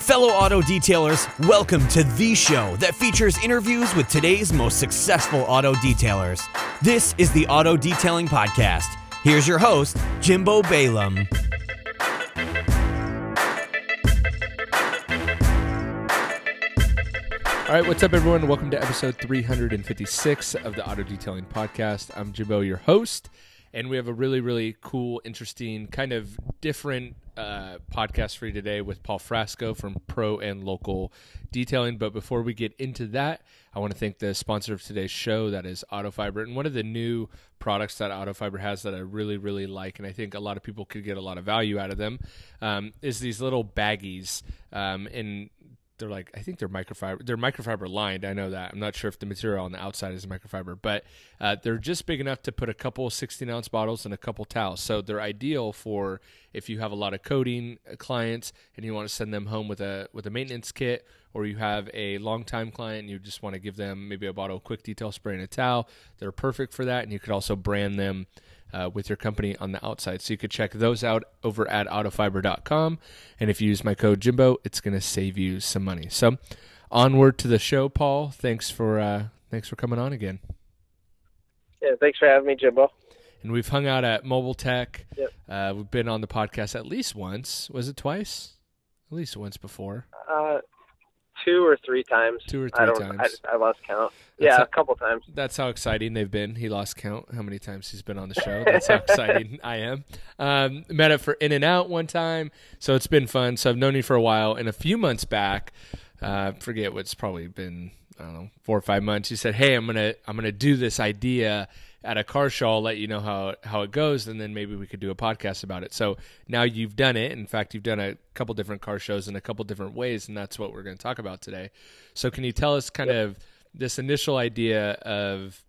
Fellow auto detailers, welcome to the show that features interviews with today's most successful auto detailers. This is the Auto Detailing Podcast. Here's your host, Jimbo Balaam. All right, what's up, everyone? Welcome to episode 356 of the Auto Detailing Podcast. I'm Jimbo, your host, and we have a really, really cool, interesting, kind of different podcast for you today with Paul Frasco from Pro and Local Detailing. But before we get into that, I want to thank the sponsor of today's show, that is Autofiber. And one of the new products that Autofiber has that I really, really like, and I think a lot of people could get a lot of value out of them, is these little baggies. And they're like, I think they're microfiber. They're microfiber lined. I know that. I'm not sure if the material on the outside is microfiber, but they're just big enough to put a couple 16-ounce bottles and a couple towels. So they're ideal for if you have a lot of coating clients and you want to send them home with a maintenance kit, or you have a long-time client and you just want to give them maybe a bottle of quick detail spray and a towel. They're perfect for that, and you could also brand them with your company on the outside. So you could check those out over at autofiber.com. And if you use my code Jimbo, it's going to save you some money. So onward to the show, Paul. Thanks for coming on again. Yeah, thanks for having me, Jimbo. And we've hung out at Mobile Tech. Yep. We've been on the podcast at least once. Was it twice? At least once before. 2 or 3 times. 2 or 3 times. I lost count. A couple times. That's how exciting they've been. He lost count how many times he's been on the show. That's how exciting I am. Met up for In and Out one time, so it's been fun. So I've known you for a while. And a few months back, forget what's probably been, I don't know, 4 or 5 months, you said, hey, I'm gonna do this idea at a car show. I'll let you know how it goes, and then maybe we could do a podcast about it. So now you've done it. In fact, you've done a couple different car shows in a couple different ways, and that's what we're going to talk about today. So can you tell us kind of this initial idea of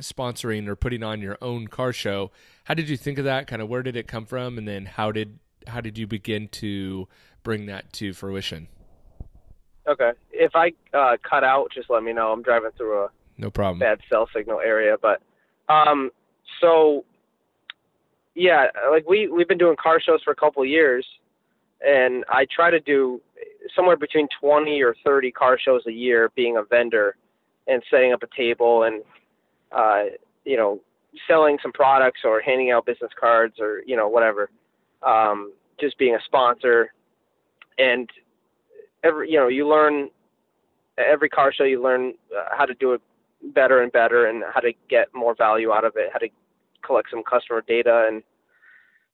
sponsoring or putting on your own car show? How did you think of that? Kind of where did it come from, and then how did you begin to bring that to fruition? Okay. If I cut out, just let me know. I'm driving through a no problem bad cell signal area, but so yeah, like we've been doing car shows for a couple of years, and I try to do somewhere between 20 or 30 car shows a year, being a vendor and setting up a table and selling some products or handing out business cards or whatever, just being a sponsor. And you learn every car show, you learn how to do it better and better, and how to get more value out of it, how to collect some customer data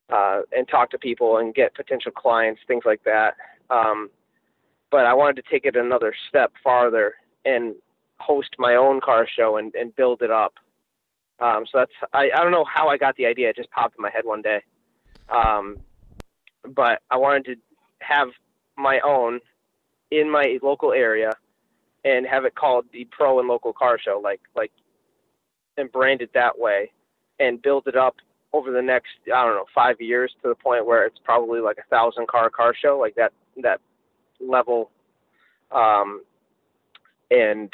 and talk to people and get potential clients, things like that. But I wanted to take it another step farther and host my own car show and build it up. So that's, I don't know how I got the idea. It just popped in my head one day. But I wanted to have my own in my local area and have it called the Pro and Local Car Show, and brand it that way, and build it up over the next, 5 years to the point where it's probably like 1,000 car show, like that level. And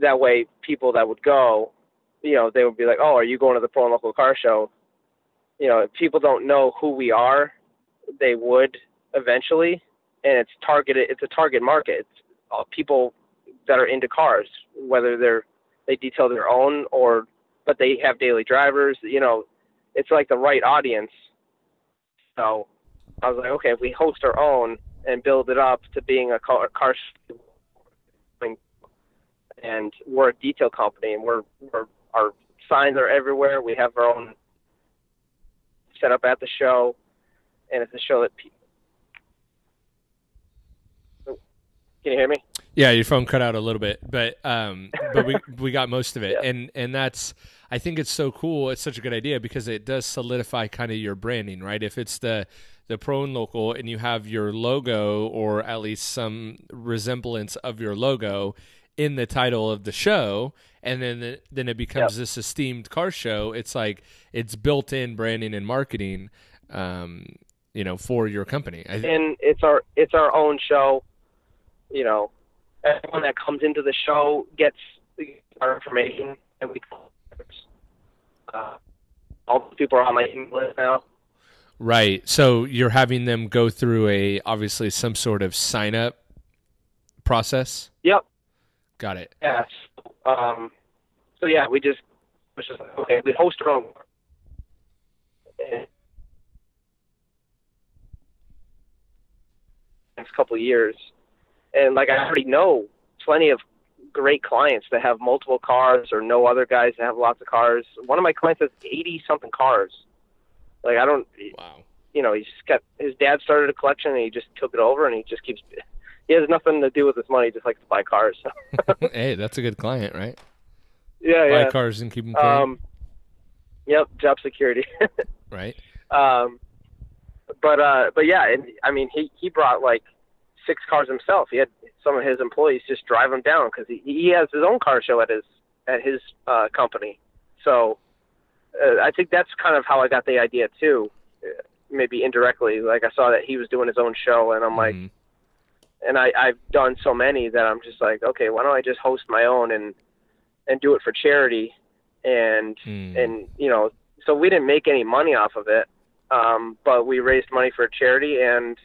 that way people that would go, they would be like, oh, are you going to the Pro and Local Car Show? If people don't know who we are, they would eventually. And it's a target market. It's people that are into cars, whether they detail their own but they have daily drivers. It's like the right audience. So I was like, okay, if we host our own and build it up to being a car show, and we're a detail company, and our signs are everywhere. We have our own set up at the show, and it's a show that Can you hear me? Yeah, your phone cut out a little bit, but we got most of it. Yeah. And that's, I think it's so cool. It's such a good idea because it does solidify kind of your branding, right? If it's the Pro and Local and you have your logo, or at least some resemblance of your logo in the title of the show, and then it becomes this esteemed car show, it's like it's built-in branding and marketing for your company. And it's our own show. Everyone that comes into the show gets our information, and we all the people are on my email list now. Right. So you're having them go through obviously some sort of sign up process. Yep. Got it. Yes. So yeah, we just was just like, okay, we host our own. Next couple of years, and like I already know plenty of great clients that have multiple cars, or know other guys that have lots of cars. One of my clients has 80 something cars. Like I don't. Wow. You know, he's got his dad started a collection, and he just took it over, and he just keeps. He has nothing to do with his money; he just likes to buy cars. Hey, that's a good client, right? Yeah, buy cars and keep them clean. Yep, job security. Right. But yeah, and I mean, he brought like 6 cars himself. He had some of his employees just drive him down because he has his own car show at his company. So I think that's kind of how I got the idea too. Maybe indirectly, like I saw that he was doing his own show, and I'm like, and I've done so many that I'm just like, okay, why don't I just host my own and do it for charity, and you know, so we didn't make any money off of it, but we raised money for a charity, and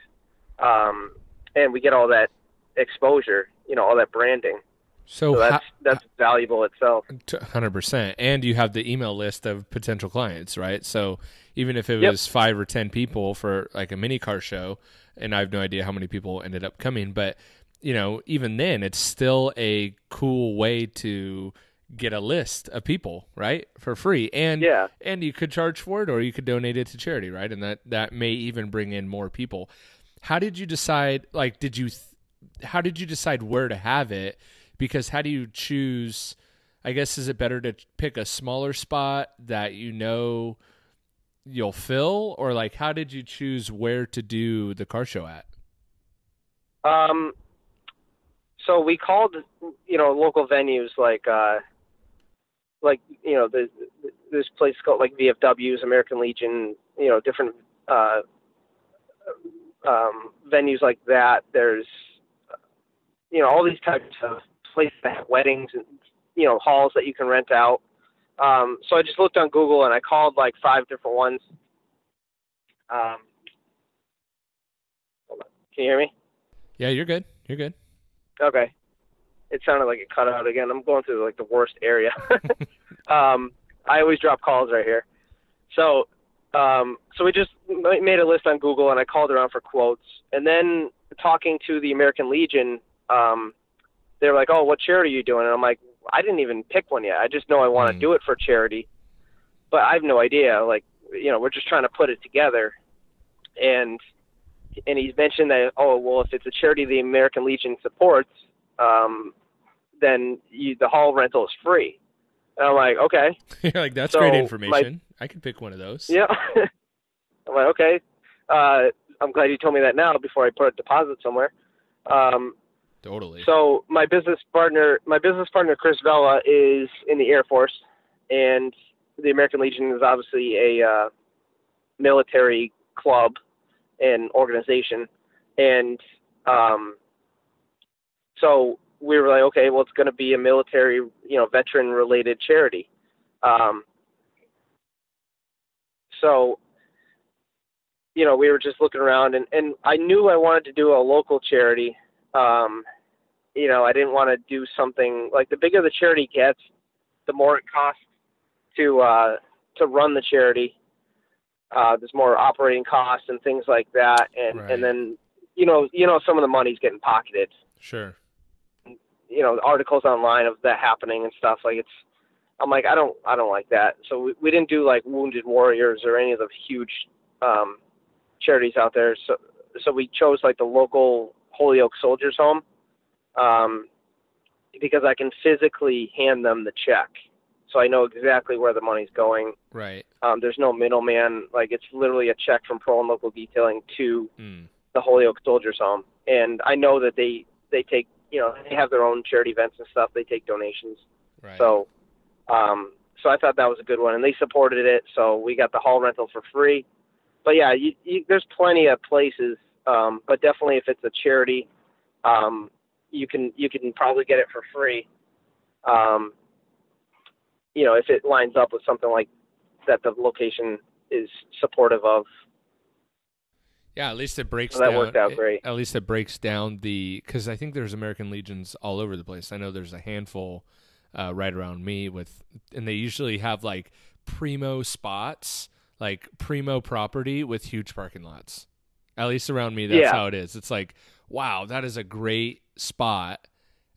we get all that exposure, you know, all that branding. So that's valuable itself. 100%. And you have the email list of potential clients, right? So even if it was 5 or 10 people for like a mini car show, and I have no idea how many people ended up coming, but you know, even then it's still a cool way to get a list of people, right? For free. And you could charge for it, or you could donate it to charity, right? And that may even bring in more people. How did you decide, like, how did you decide where to have it? Because how do you choose, I guess, is it better to pick a smaller spot that you know you'll fill, or like how did you choose where to do the car show at? So we called, you know, local venues like you know, this place called like VFW's, American Legion, you know, different venues like that. There's, you know, all these types of places that have weddings and, you know, halls that you can rent out. So I just looked on Google and I called like 5 different ones. Hold on. Can you hear me? Yeah, you're good. You're good. Okay. It sounded like it cut out again. I'm going through like the worst area. I always drop calls right here. So we just made a list on Google and I called around for quotes. And then talking to the American Legion, they were like, "Oh, what charity are you doing?" And I'm like, I didn't even pick one yet. I just know I want to do it for charity, but I have no idea. Like, you know, we're just trying to put it together. And he's mentioned that, oh, well, if it's a charity the American Legion supports, then the hall rental is free. And I'm like, okay. You're like, that's great information. I could pick one of those. Yeah. I'm like, okay. I'm glad you told me that now before I put a deposit somewhere. Totally. So my business partner, Chris Vela, is in the Air Force, and the American Legion is obviously a military club and organization. And so we were like, okay, well, it's going to be a military, you know, veteran-related charity. So, you know, we were just looking around, and I knew I wanted to do a local charity. You know, I didn't want to do something like, the bigger the charity gets, the more it costs to run the charity. There's more operating costs and things like that, and then you know some of the money's getting pocketed. Sure. You know, articles online of that happening and stuff, like I'm like, I don't like that. So we didn't do like Wounded Warriors or any of the huge charities out there. So we chose like the local Holyoke Soldiers Home, because I can physically hand them the check. So I know exactly where the money's going. Right. There's no middleman. Like, it's literally a check from Pro and Local Detailing to the Holyoke Soldiers Home. And I know that they take, you know, they have their own charity events and stuff. They take donations. Right. So I thought that was a good one. And they supported it, so we got the hall rental for free. But, yeah, there's plenty of places. But definitely if it's a charity, you can probably get it for free. You know, if it lines up with something like that the location is supportive of. Yeah, at least it breaks So that down. worked out great. At least it breaks down because I think there's American Legions all over the place. I know there's a handful right around me and they usually have like primo spots, like primo property with huge parking lots. At least around me, that's how it is. It's like, wow, that is a great spot.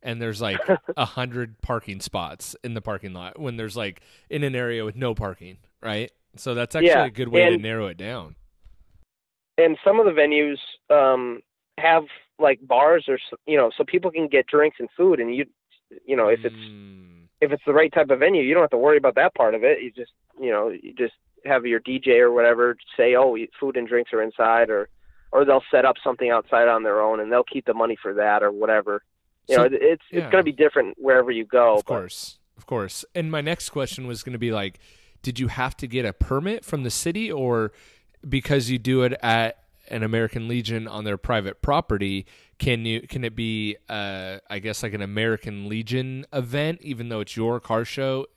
And there's like 100 parking spots in the parking lot when there's like in an area with no parking, right? So that's actually a good way to narrow it down. And some of the venues have like bars or, so people can get drinks and food. And if it's the right type of venue, you don't have to worry about that part of it. You just have your DJ or whatever say, oh, food and drinks are inside, or they'll set up something outside on their own and they'll keep the money for that or whatever. It's going to be different wherever you go. Of course. And my next question was going to be like, did you have to get a permit from the city, or because you do it at an American Legion on their private property, can it be I guess like an American Legion event even though it's your car show,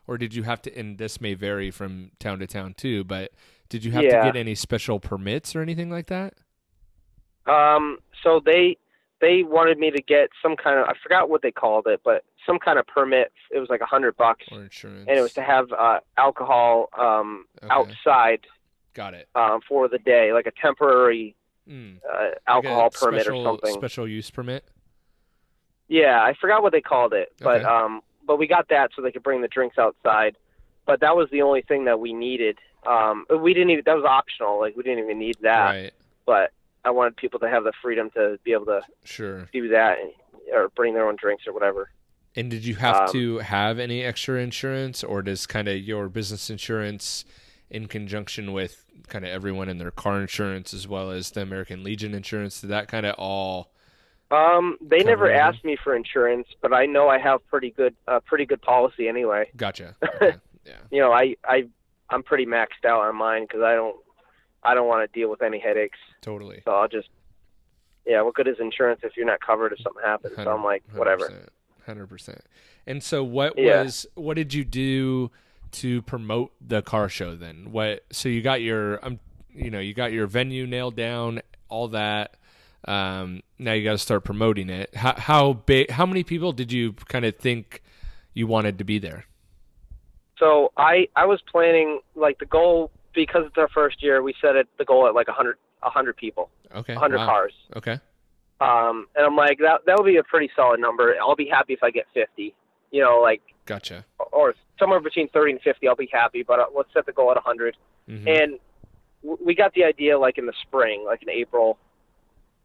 or did you have to, and this may vary from town to town too, but did you have to get any special permits or anything like that? So they wanted me to get some kind of, I forgot what they called it, but some kind of permit. It was like $100, or insurance, and it was to have alcohol outside. Got it. For the day, like a temporary alcohol like permit or something. Special use permit. Yeah, I forgot what they called it, but we got that so they could bring the drinks outside. But that was the only thing that we needed. We didn't even, that was optional. Like we didn't even need that. Right. But I wanted people to have the freedom to be able to do that or bring their own drinks or whatever. And did you have to have any extra insurance, or does kind of your business insurance in conjunction with kind of everyone in their car insurance as well as the American Legion insurance, did that kind of all they never asked me for insurance, but I know I have pretty good policy anyway. Gotcha. Okay. Yeah. I'm pretty maxed out on mine because I don't want to deal with any headaches. Totally. So I'll just what good is insurance if you're not covered if something happens? So I'm like, whatever. 100%. And so what did you do to promote the car show then? So you got your you got your venue nailed down, all that. Now you got to start promoting it. How many people did you kind of think you wanted to be there? So I was planning, like, the goal, because it's our first year, we set the goal at like 100 people. Okay. 100 cars. Okay. And I'm like, that would be a pretty solid number. I'll be happy if I get 50. Gotcha. Or somewhere between 30 and 50, I'll be happy, but let's set the goal at 100. Mm-hmm. And we got the idea like in the spring, like in April.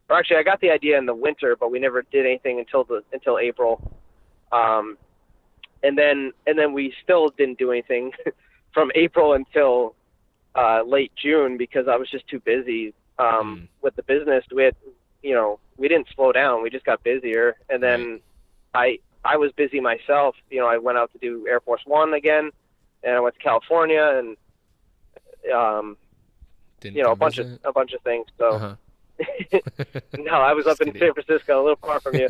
Or actually, I got the idea in the winter, but we never did anything until April. And then we still didn't do anything from April until late June because I was just too busy with the business. We had, we didn't slow down. We just got busier. And then I was busy myself. I went out to do Air Force One again, and I went to California, and a bunch of things. So uh-huh. no, I was up in San Francisco, a little far from you.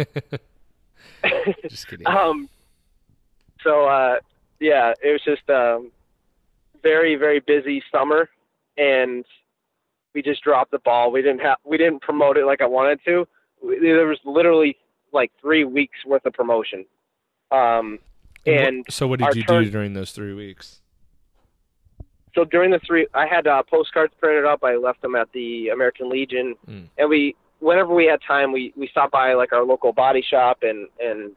Just kidding. So it was just very, very busy summer, and we just dropped the ball. We didn't promote it like I wanted to. There was literally like 3 weeks worth of promotion. So what did you do during those 3 weeks? So during the I had postcards printed up. I left them at the American Legion, and whenever we had time, we stopped by like our local body shop and a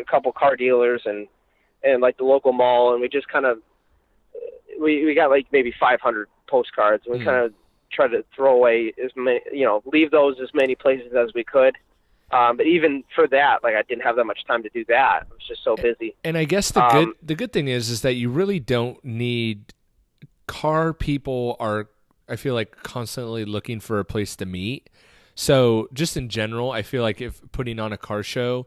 couple car dealers and like the local mall, and we just kind of we got like maybe 500 postcards, and we kind of tried to throw away as many, leave those as many places as we could. But even for that, like I didn't have that much time to do that. I was just so busy. And I guess the good thing is that you really don't need. Car people are, I feel like, constantly looking for a place to meet. So just in general, I feel like if putting on a car show,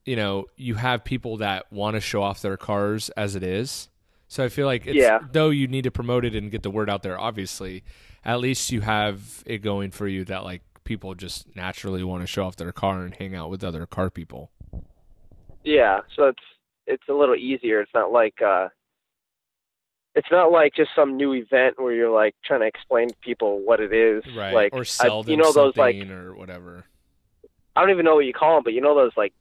you have people that want to show off their cars as it is. So I feel like though you need to promote it and get the word out there, obviously, at least you have it going for you that like people just naturally want to show off their car and hang out with other car people. Yeah. So it's a little easier. It's not like, it's not like just some new event where you're like trying to explain to people what it is, right? Like, Or sell them those something like, or whatever. I don't even know what you call them, but those like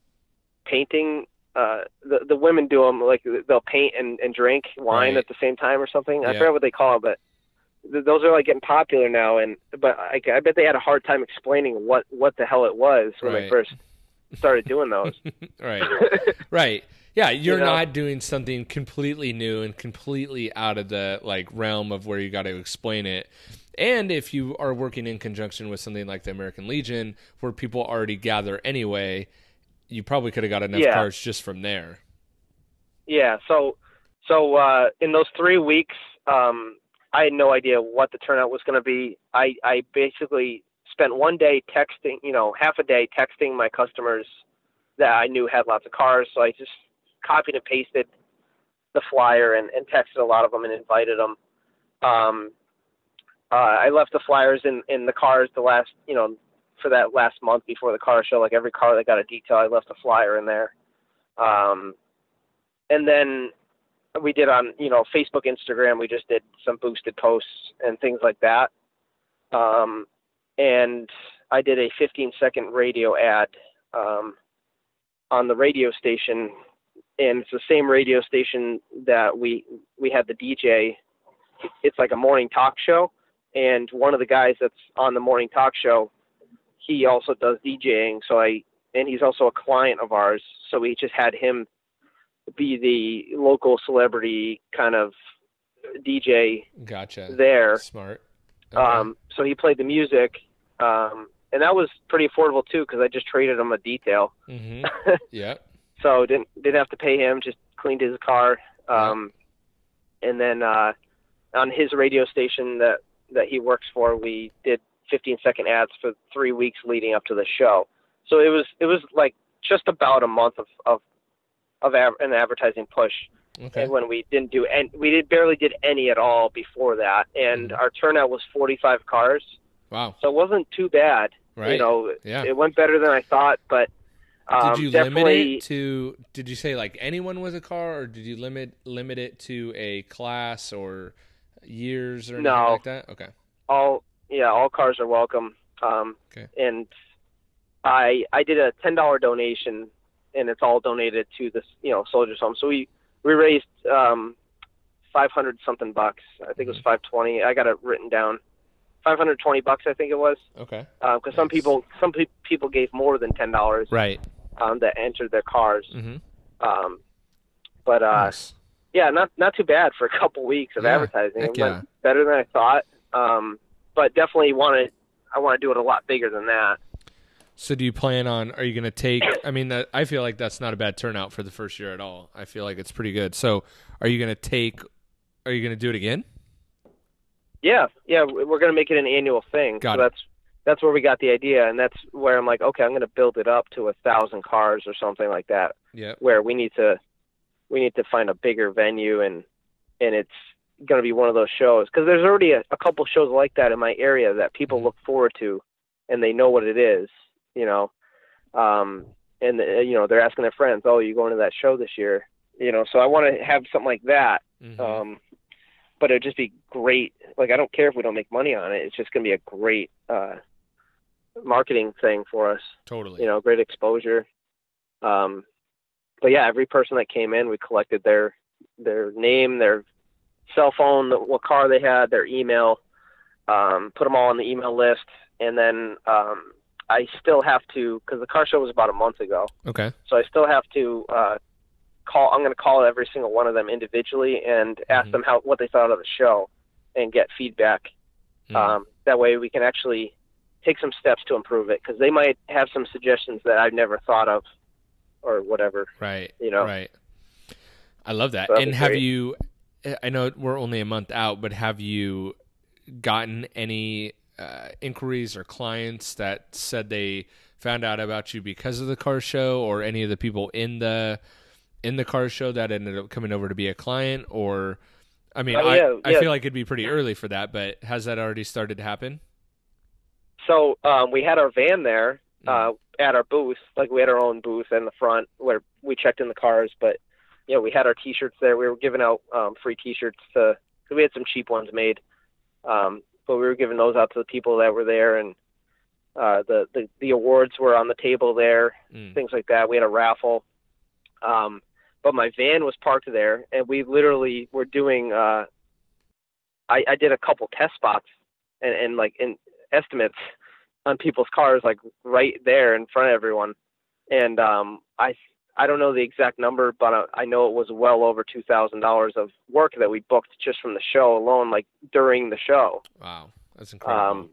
painting. The women do them like they'll paint and drink wine Right. at the same time or something. I Yeah. forget what they call it, but those are like getting popular now. But I bet they had a hard time explaining what the hell it was when they Right. first started doing those. Right. Right. Yeah, you're You know? not doing something completely new and completely out of the like realm of where you got to explain it. And if you are working in conjunction with something like the American Legion, where people already gather anyway, you probably could have got enough cars just from there. Yeah. So in those 3 weeks, I had no idea what the turnout was going to be. I basically spent one day texting, half a day texting my customers that I knew had lots of cars. So I just copied and pasted the flyer and texted a lot of them and invited them. I left the flyers in the cars the last, for that last month before the car show. Like every car that got a detail, I left a flyer in there. And then we did on, Facebook, Instagram, we just did some boosted posts and things like that. And I did a 15-second radio ad on the radio station, and it's the same radio station that we had the DJ. It's like a morning talk show, and one of the guys that's on the morning talk show, he also does DJing. And he's also a client of ours, so we just had him be the local celebrity kind of DJ. Gotcha. There. Smart. Okay. So he played the music, and that was pretty affordable too, because I just traded him a detail. Mm-hmm. Yeah. So didn't have to pay him, just cleaned his car. And then on his radio station that he works for, we did 15-second ads for 3 weeks leading up to the show. So it was like just about a month of an advertising push. Okay. And when we didn't do any, we barely did any at all before that, and our turnout was 45 cars. Wow. So it wasn't too bad. Right. Yeah. It went better than I thought, but did you limit definitely it to? Did you say like anyone with a car, or did you limit it to a class or years or anything like that? Okay. All cars are welcome. Okay. And I did a $10 donation, and it's all donated to this, Soldiers Home. So we raised 500 something bucks. I think it was 520. I got it written down. 520 bucks, I think it was. Okay. Because some people gave more than $10. Right. That entered their cars. Mm-hmm. But Nice. yeah, not too bad for a couple weeks of advertising. It went better than I thought. But definitely I want to do it a lot bigger than that. So do you plan on, are you going to take, I mean, I feel like that's not a bad turnout for the first year at all. I feel like it's pretty good. So are you going to do it again? Yeah, we're going to make it an annual thing. Got it. That's where we got the idea, and that's where I'm like, okay, I'm going to build it up to 1,000 cars or something like that. Yeah. Where we need to find a bigger venue, and it's going to be one of those shows, because there's already a couple shows like that in my area that people look forward to, and they know what it is, and they're asking their friends, oh, you going to that show this year? So I want to have something like that. Mm-hmm. But it'd just be great. Like, I don't care if we don't make money on it. It's just going to be a great marketing thing for us. Totally. Great exposure. But yeah, every person that came in, we collected their name, their cell phone, what car they had, their email, put them all on the email list. And then I still have to, because the car show was about a month ago. Okay. So I still have to I'm going to call every single one of them individually and ask them what they thought of the show and get feedback. That way we can actually take some steps to improve it, because they might have some suggestions that I've never thought of or whatever. Right. You Right. I love that. So and have you, I know we're only a month out, but have you gotten any inquiries or clients that said they found out about you because of the car show, or any of the people in the car show that ended up coming over to be a client? Or, I mean, I feel like it'd be pretty early for that, but has that already started to happen? So we had our van there at our booth. Like, we had our own booth in the front where we checked in the cars. But, we had our T-shirts there. We were giving out free T-shirts cause we had some cheap ones made, but we were giving those out to the people that were there, and the awards were on the table there, things like that. We had a raffle, but my van was parked there, and we literally were doing. I did a couple test spots and estimates on people's cars, like right there in front of everyone. And I don't know the exact number, but I know it was well over $2,000 of work that we booked just from the show alone, like during the show. Wow, that's incredible.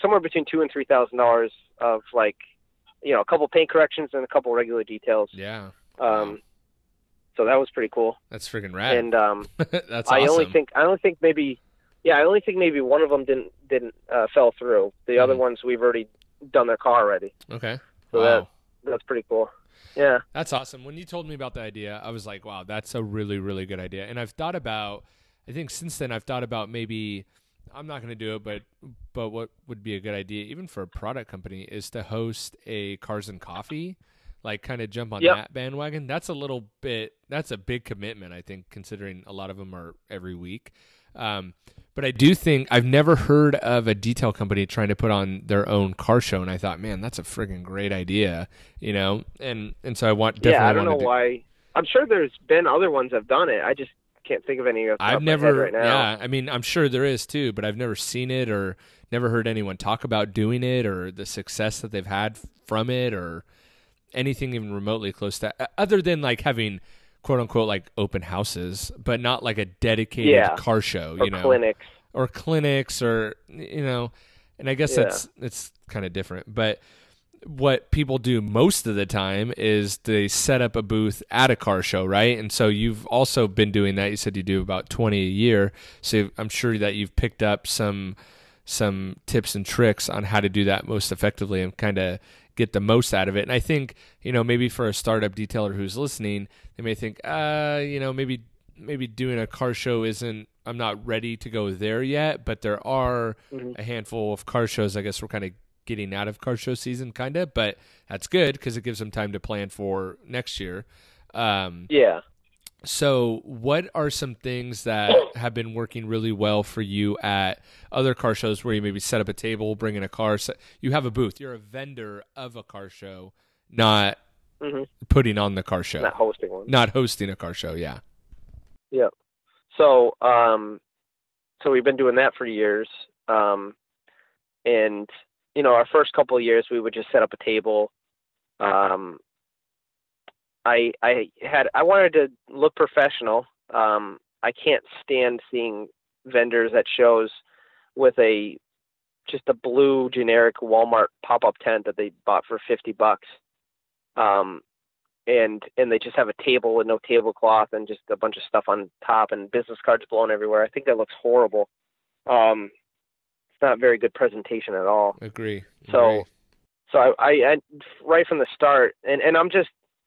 Somewhere between $2,000 and $3,000 of a couple paint corrections and a couple regular details. Yeah. Wow. So that was pretty cool. That's freaking rad. And that's awesome. I only think maybe one of them didn't fell through. The other ones we've already done their car already. Okay. So wow. That's pretty cool. Yeah. That's awesome. When you told me about the idea, I was like, wow, that's a really, really good idea. And I think since then I've thought about maybe, I'm not going to do it, but what would be a good idea, even for a product company, is to host a Cars and Coffee, like kind of jump on that bandwagon. That's a big commitment, I think, considering a lot of them are every week. But I do think I've never heard of a detail company trying to put on their own car show, and I thought, man, that's a friggin' great idea, And so I I don't know why. I'm sure there's been other ones that have done it. I just can't think of any of I've never right now. Yeah, I mean, I'm sure there is too, but I've never seen it or never heard anyone talk about doing it or the success that they've had from it or anything even remotely close to that, other than like having quote unquote like open houses, but not like a dedicated car show, or clinics or, and I guess it's kind of different, but what people do most of the time is they set up a booth at a car show, right? And so you've also been doing that. You said you do about 20 a year. So I'm sure that you've picked up some tips and tricks on how to do that most effectively and kind of get the most out of it. And I think, maybe for a startup detailer who's listening, they may think, maybe doing a car show I'm not ready to go there yet, but there are a handful of car shows. I guess we're kind of getting out of car show season, but that's good because it gives them time to plan for next year. So what are some things that have been working really well for you at other car shows where you maybe set up a table, bring in a car, you have a booth, you're a vendor of a car show, not putting on the car show, not hosting one, not hosting a car show. Yeah. So, so we've been doing that for years. And our first couple of years we would just set up a table. I wanted to look professional. I can't stand seeing vendors at shows with just a blue generic Walmart pop-up tent that they bought for $50. And they just have a table with no tablecloth and just a bunch of stuff on top and business cards blown everywhere. I think that looks horrible. It's not very good presentation at all. Agree. So I right from the start, and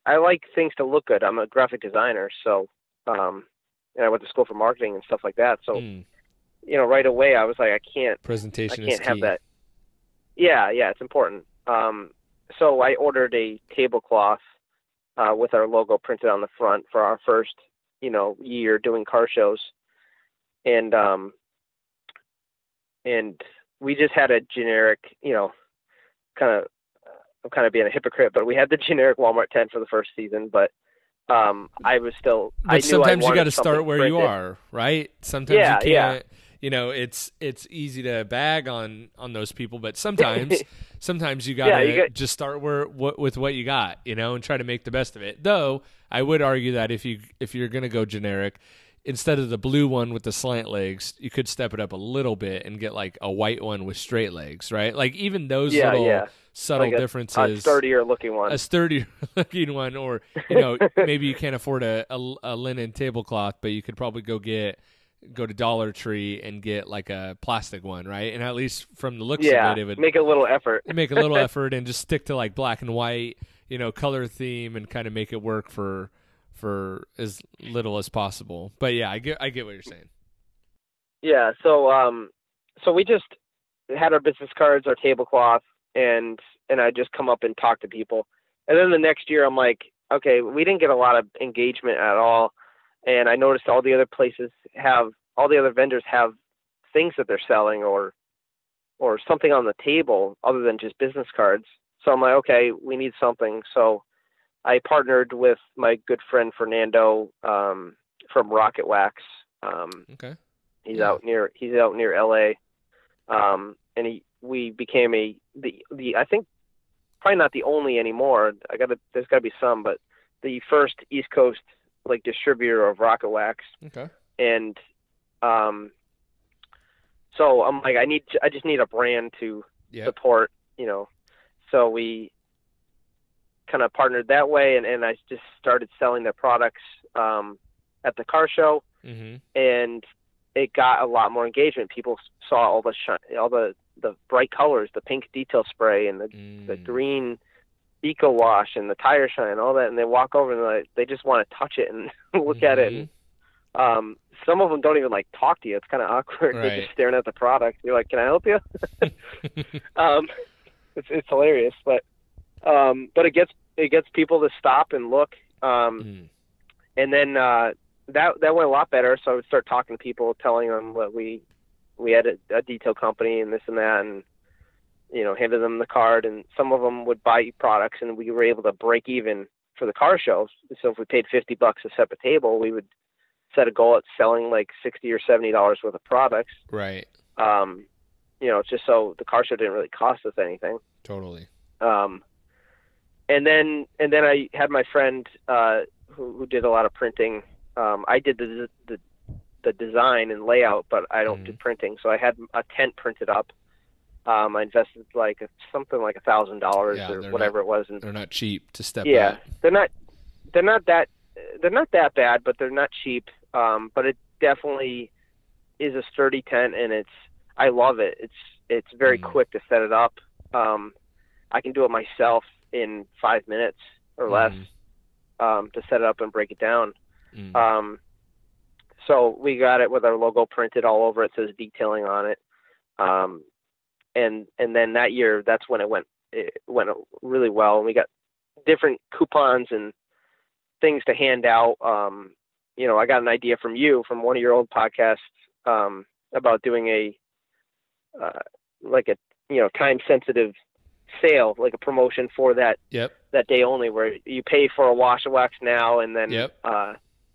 I like things to look good. I'm a graphic designer, so and I went to school for marketing and stuff like that. So right away I was like, I can't have that. Yeah, it's important. So I ordered a tablecloth with our logo printed on the front for our first year doing car shows, and we just had a generic, I'm kind of being a hypocrite, but we had the generic Walmart tent for the first season, but I was still. But sometimes you got to start where you are, right? Sometimes you can't. It's easy to bag on those people, but sometimes you got to just start with what you got, and try to make the best of it. Though I would argue that if you're going to go generic, instead of the blue one with the slant legs, you could step it up a little bit and get like a white one with straight legs, right? Like even those little subtle differences. A sturdier looking one. Or maybe you can't afford a linen tablecloth, but you could probably go to Dollar Tree and get like a plastic one, right? And at least from the looks of it would make a little effort. Make a little effort and just stick to like black and white, color theme and kind of make it work for as little as possible. But yeah, I get what you're saying. Yeah, so we just had our business cards, our tablecloth, and I just come up and talk to people. And then the next year I'm like, okay, we didn't get a lot of engagement at all. And I noticed all the other vendors have things that they're selling or something on the table other than just business cards. So I'm like, okay, we need something. So I partnered with my good friend Fernando from Rocket Wax. Okay. He's out near LA. And we became the I think probably not the only anymore. There's gotta be some, but the first East Coast like distributor of Rocket Wax. Okay. And so I'm like, I just need a brand to support, So we kind of partnered that way, and I just started selling their products at the car show, and it got a lot more engagement. People saw all the bright colors, the pink detail spray and the green Eco Wash and the tire shine, all that, and they walk over and they just want to touch it and look at it. And, some of them don't even like talk to you. It's kind of awkward. Right. They're just staring at the product. You're like, "Can I help you?" It's hilarious, but it gets people to stop and look. And then that went a lot better. So I would start talking to people, telling them what we had a detail company and this and that, and handed them the card. And some of them would buy products, and we were able to break even for the car shows. So if we paid $50 to set up a table, we would set a goal at selling like $60 or $70 worth of products. Right. Just so the car show didn't really cost us anything. Totally. And then I had my friend who did a lot of printing. I did the design and layout, but I don't do printing. So I had a tent printed up. I invested something like $1,000 or whatever it was. And they're not cheap to step up. They're not that bad, but they're not cheap. But it definitely is a sturdy tent, and I love it. It's very quick to set it up. I can do it myself in 5 minutes or less to set it up and break it down. So we got it with our logo printed all over. It says detailing on it. And then that year, that's when it went really well. And we got different coupons and things to hand out. I got an idea from one of your old podcasts, about doing a time sensitive sale, like a promotion for that day only, where you pay for a wash and wax now, and then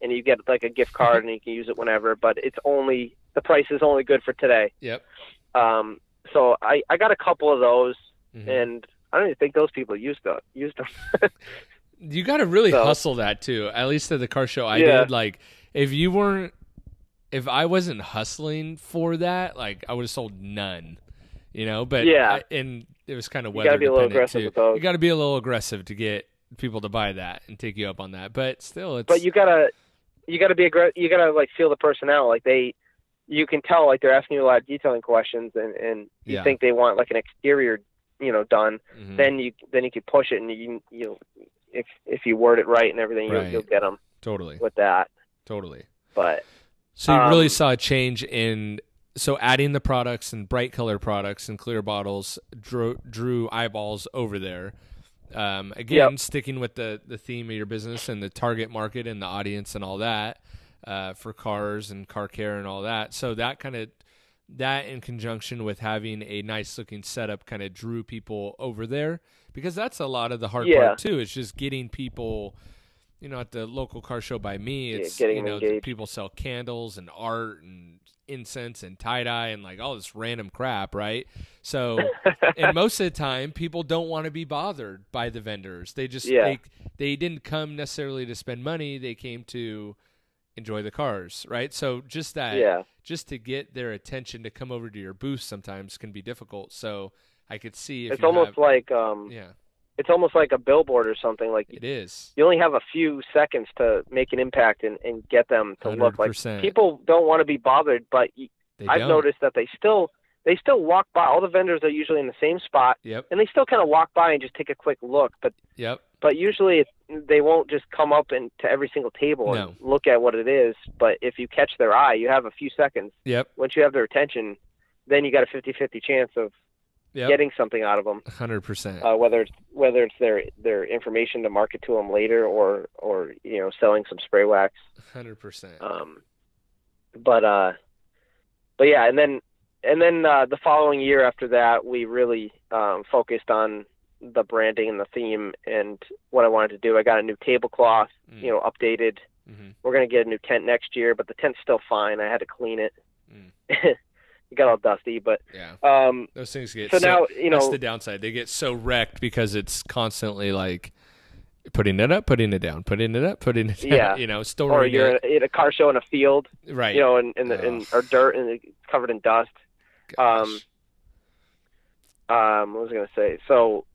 and you get like a gift card and you can use it whenever, but the price is only good for today. So I got a couple of those, and I don't even think those people used them. You got to really hustle that too. At least at the car show I did. Like if I wasn't hustling for that, like I would have sold none, but and it was kind of weather dependent too. You got to be a little aggressive to get people to buy that and take you up on that. But still, but you gotta be aggressive. You gotta like feel the person out. Like you can tell like they're asking you a lot of detailing questions, and you think they want like an exterior, done. Then you can push it, and you if you word it right and everything, you'll get them totally with that. Totally. But so you really saw a change in. So adding the products and bright color products and clear bottles drew eyeballs over there. Again, sticking with the theme of your business and the target market and the audience and all that for cars and car care and all that. So that in conjunction with having a nice looking setup kind of drew people over there, because that's a lot of the hard part too. It's just getting people, at the local car show by me, it's, people sell candles and art and incense and tie-dye and like all this random crap, right? So and most of the time people don't want to be bothered by the vendors. They just they didn't come necessarily to spend money, they came to enjoy the cars, right? So just to get their attention to come over to your booth sometimes can be difficult. So I could see if it's almost like a billboard or something. Like it is. You only have a few seconds to make an impact and get them to 100%. Look like people don't want to be bothered, but I've noticed that they still walk by. All the vendors are usually in the same spot, and they still kind of walk by and just take a quick look. But usually they won't just come up to every single table and look at what it is. But if you catch their eye, you have a few seconds. Once you have their attention, then you got a 50-50 chance of getting something out of them. 100%. Whether it's their information to market to them later, or selling some spray wax. 100%. But yeah, and then the following year after that, we really focused on the branding and the theme and what I wanted to do. I got a new tablecloth, updated. Mm-hmm. We're going to get a new tent next year, but the tent's still fine. I had to clean it. It got all dusty, but those things get now, that's the downside. They get so wrecked because it's constantly like putting it up, putting it down, putting it up, putting it down, storing it. Or you're at a car show in a field, right? or dirt and it's covered in dust. Gosh. What was I going to say? So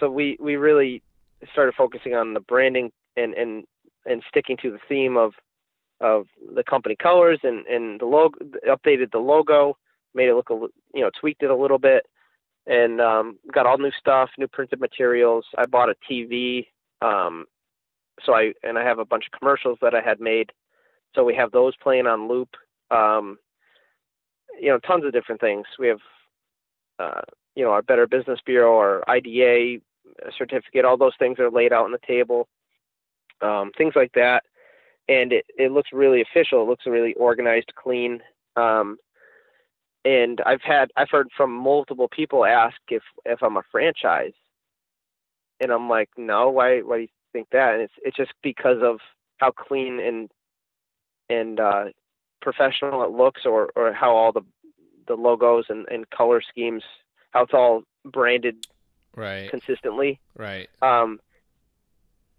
we really started focusing on the branding and sticking to the theme of the company colors and the logo, updated the logo, made it look tweaked it a little bit, and got all new stuff, new printed materials. I bought a TV, so I have a bunch of commercials that I had made, so we have those playing on loop. Tons of different things. We have our Better Business Bureau, our IDA certificate, all those things are laid out on the table, things like that. And it looks really official. It looks really organized, clean. And I've heard from multiple people ask if I'm a franchise, and I'm like, no, why do you think that? And it's just because of how clean and professional it looks, or how all the logos and color schemes, how it's all branded right consistently. Right.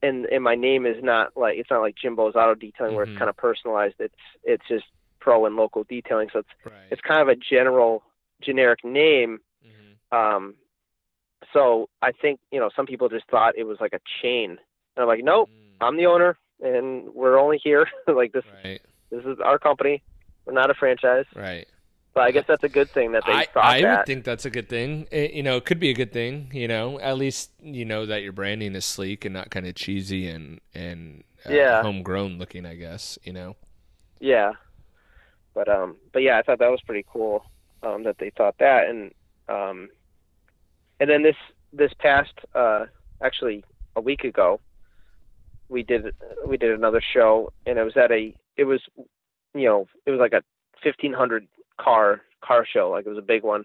And my name is not like, it's not like Jimbo's Auto Detailing where it's kind of personalized. It's just pro and local detailing. So it's kind of a generic name. Mm-hmm. So I think, some people just thought it was like a chain. And I'm like, nope, I'm the owner and we're only here. Like this, This is our company. We're not a franchise. Right. But I guess that's a good thing that they thought that. I would think that's a good thing. It could be a good thing, at least, that your branding is sleek and not kind of cheesy and homegrown looking, I guess, Yeah. But yeah, I thought that was pretty cool, that they thought that. And then this past, actually a week ago, we did another show, and it was like a 1,500 car show. Like, it was a big one.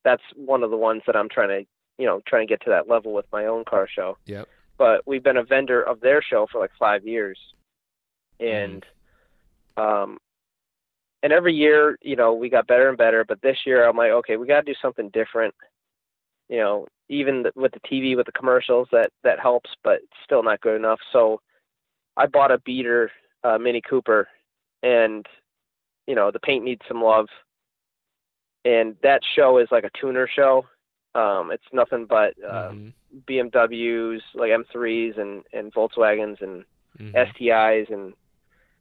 That's one of the ones that I'm trying to get to that level with my own car show. Yep. But we've been a vendor of their show for like 5 years. And and every year, we got better and better, but this year I'm like, okay, we got to do something different. Even with the TV, with the commercials, that helps, but it's still not good enough. So I bought a beater, Mini Cooper, and the paint needs some love. And that show is like a tuner show. It's nothing but BMWs, like M3s and Volkswagens and STIs and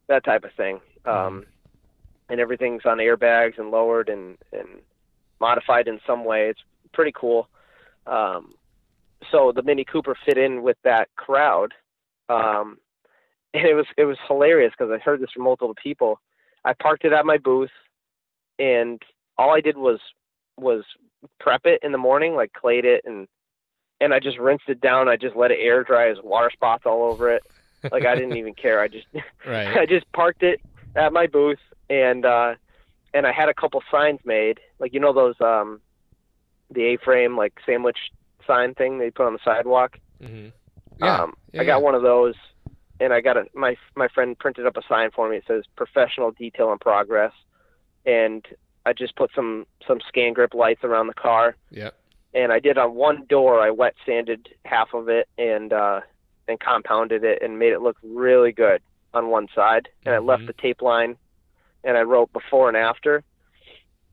that type of thing. And everything's on airbags and lowered and modified in some way. It's pretty cool. So the Mini Cooper fit in with that crowd. And it was hilarious because I heard this from multiple people. I parked it at my booth, and all I did was prep it in the morning, like clayed it, and I just rinsed it down. I just let it air dry. There's water spots all over it. Like, I didn't even care. I just I just parked it at my booth, and I had a couple signs made, like those the A-frame like sandwich sign thing they put on the sidewalk. Mm-hmm. I got one of those. And I got my friend printed up a sign for me. It says "Professional Detail in Progress," and I just put some scan grip lights around the car. Yep. And I did on one door. I wet sanded half of it and compounded it and made it look really good on one side. And I left the tape line, and I wrote before and after.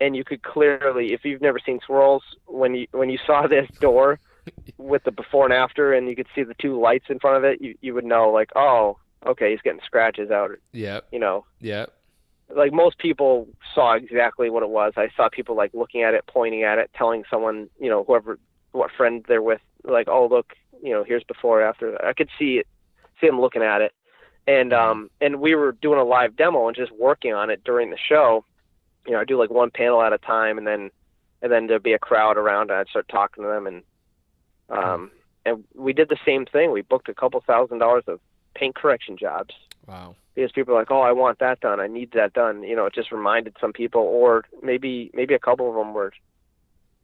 And you could clearly, if you've never seen swirls, when you saw this door with the before and after, and you could see the two lights in front of it, you would know, like, oh, okay, he's getting scratches out. Yep. Yep. Like, most people saw exactly what it was. I saw people like looking at it, pointing at it, telling someone, what friend they're with, like, oh, look, here's before, after. I could see them looking at it. And we were doing a live demo and just working on it during the show. I do like one panel at a time, and then and then there'd be a crowd around, and I'd start talking to them, and we did the same thing. We booked a couple $1,000s of paint correction jobs. Wow. Because people are like, oh, I want that done. I need that done. You know, it just reminded some people, or maybe a couple of them were,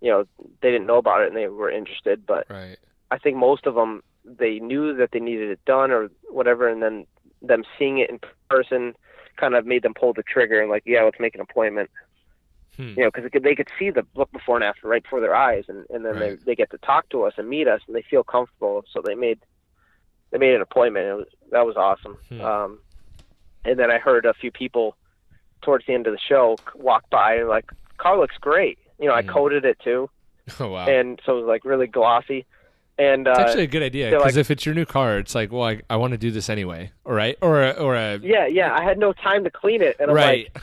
you know, they didn't know about it and they were interested. But right. I think most of them, they knew that they needed it done or whatever, and then them seeing it in person kind of made them pull the trigger and like, yeah, let's make an appointment. You know, because they could see the look before and after right before their eyes, and then right. they get to talk to us and meet us, and they feel comfortable. So they made an appointment. That was awesome. And then I heard a few people towards the end of the show walk by and like, car looks great. You know, I coated it too. Oh, wow. And so it was like really glossy. And it's actually a good idea, because like, if it's your new car, it's like, well, I want to do this anyway, all right? Or a yeah. I had no time to clean it, and I'm right. like,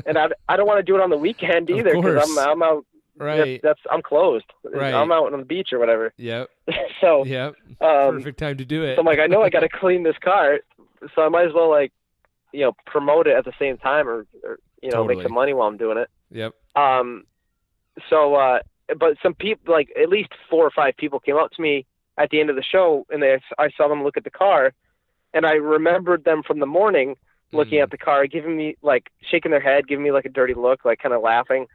and I don't want to do it on the weekend either, because I'm out. Right. I'm closed. Right. I'm out on the beach or whatever. Yep. So yep. Perfect time to do it. So I'm like, I know I got to clean this car, so I might as well like, you know, promote it at the same time, or you know, totally. make some money while I'm doing it. Yep. But some people, like at least 4 or 5 people, came up to me at the end of the show, and I saw them look at the car, and I remembered them from the morning looking at the car, giving me like shaking their head, giving me like a dirty look, like kind of laughing.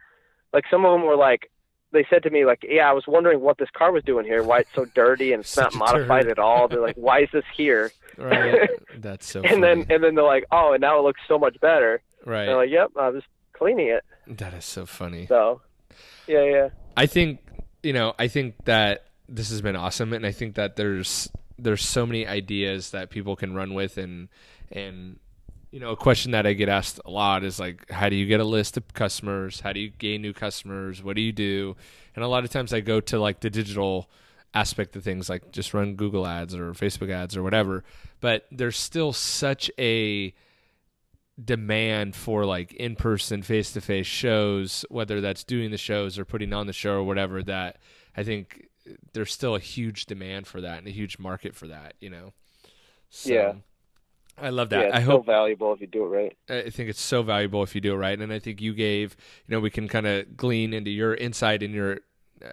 Like some of them were like, they said to me like, yeah, I was wondering what this car was doing here, why it's so dirty and it's not modified at all. They're like, why is this here? Right. That's so and funny. then they're like, oh, and now it looks so much better. Right. And they're like, yep, I was cleaning it. That is so funny. So yeah. I think that this has been awesome, and I think that there's so many ideas that people can run with, and you know, a question that I get asked a lot is like, how do you get a list of customers? How do you gain new customers? What do you do? And a lot of times I go to like the digital aspect of things, like just run Google ads or Facebook ads or whatever. But there's still such a demand for like in-person, face-to-face shows, whether that's doing the shows or putting on the show or whatever, that I think there's still a huge demand for that and a huge market for that, you know? So, yeah. I love that. Yeah, I it's hope so valuable if you do it right. I think it's so valuable if you do it right. And I think you gave, you know, we can kind of glean into your insight and your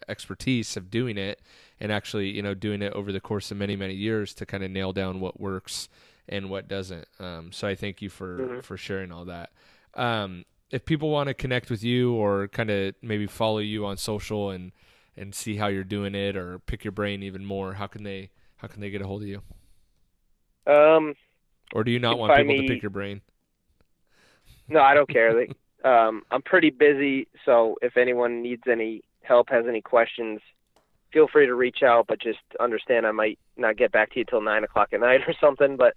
expertise of doing it, and actually, you know, doing it over the course of many, many years to kind of nail down what works and what doesn't. So I thank you for sharing all that. If people want to connect with you or kind of maybe follow you on social and see how you're doing it, or pick your brain even more, how can they get a hold of you? Or do you not want people to pick your brain? No, I don't care. I'm pretty busy, so if anyone needs any help, has any questions, feel free to reach out, but just understand I might not get back to you till 9 o'clock at night or something, but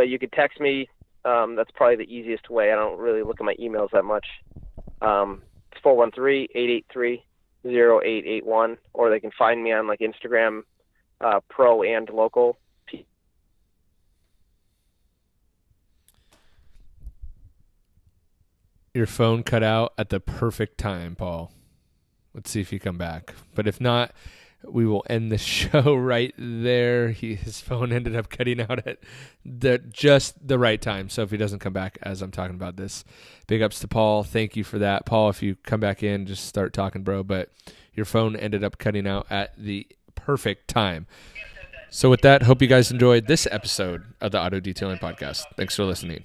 you could text me. That's probably the easiest way. I don't really look at my emails that much. It's 413-883-0881, or they can find me on like Instagram, pro and local. Your phone cut out at the perfect time, Paul. Let's see if you come back. But if not, we will end the show right there. His phone ended up cutting out at just the right time. So if he doesn't come back as I'm talking about this, big ups to Paul. Thank you for that. Paul, if you come back in, just start talking, bro. But your phone ended up cutting out at the perfect time. So with that, hope you guys enjoyed this episode of the Auto Detailing Podcast. Thanks for listening.